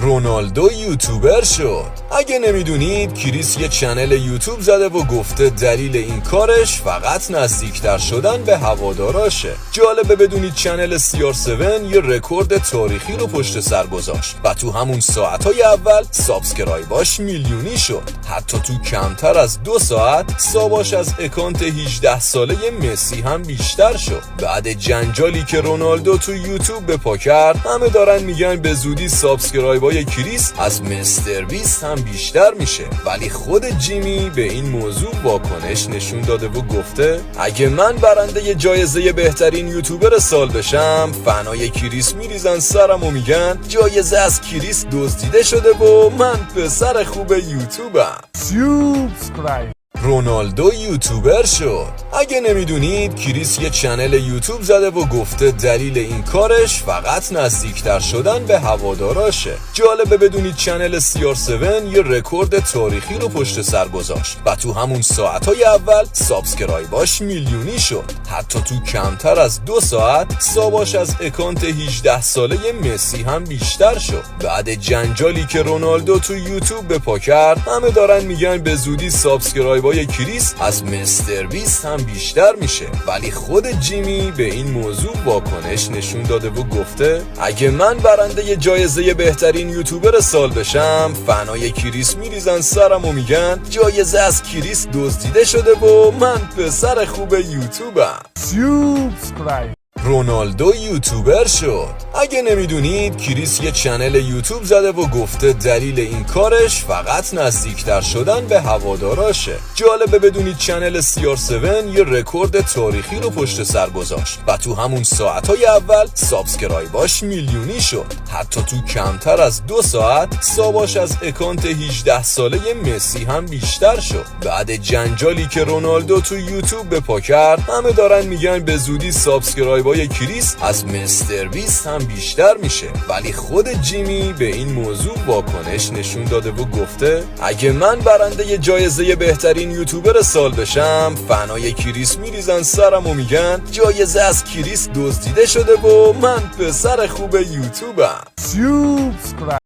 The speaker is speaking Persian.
رونالدو یوتیوبر شد. اگه نمیدونید کریس یه چنل یوتیوب زده و گفته دلیل این کارش فقط نزدیکتر شدن به هواداراشه. جالبه بدونید چنل CR7 یه رکورد تاریخی رو پشت سر گذاشت و تو همون ساعتهای اول سابسکرایباش میلیونی شد. حتی تو کمتر از 2 ساعت ساباش از اکانت 18 ساله مسی هم بیشتر شد. بعد جنجالی که رونالدو تو یوتیوب به پا کرد، همه دارن میگن به زودی سابسکرایبای کریس از مستر بیست هم بیشتر میشه. ولی خود جیمی به این موضوع واکنش نشون داده و گفته اگه من برنده جایزه بهترین یوتیوبر سال بشم، فنای کریس میریزن سرم و میگن جایزه از کریس دزدیده شده و من پسر خوب یوتیوبم. رونالدو یوتیوبر شد. اگه نمیدونید کریس یه چنل یوتیوب زده و گفته دلیل این کارش فقط نزدیکتر شدن به هواداراشه. جالبه بدونید چنل CR7 یه رکورد تاریخی رو پشت سر گذاشت و تو همون ساعتهای اول سابسکرایباش میلیونی شد. حتی تو کمتر از 2 ساعت ساباش از اکانت 18 ساله مسی هم بیشتر شد. بعد جنجالی که رونالدو تو یوتیوب به پا کرد، همه دارن میگن به زودی سابسکرایبای کریس از مستر بیست هم بیشتر میشه. ولی خود جیمی به این موضوع واکنش نشون داده و گفته اگه من برنده جایزه بهترین یوتیوبر سال بشم، فنای کریس میریزن سرم و میگن جایزه از کریس دزدیده شده و من پسر خوب یوتیوبم. رونالدو یوتیوبر شد. اگه نمیدونید کریس یه چنل یوتیوب زده و گفته دلیل این کارش فقط نزدیکتر شدن به هواداراشه. جالبه بدونید چنل CR7 یه رکورد تاریخی رو پشت سر گذاشت و تو همون ساعتهای اول سابسکرایباش میلیونی شد. حتی تو کمتر از 2 ساعت ساباش از اکانت 18 ساله مسی هم بیشتر شد. بعد جنجالی که رونالدو تو یوتیوب به پا کرد، همه دارن میگن به زودی سابسکرایبای کریس از مستر بیست هم بیشتر میشه. ولی خود جیمی به این موضوع واکنش نشون داده و گفته اگه من برنده جایزه بهترین یوتیوبر سال بشم، فنای کریس میریزن سرم و میگن جایزه از کریس دزدیده شده و من پسر خوب یوتیوبم.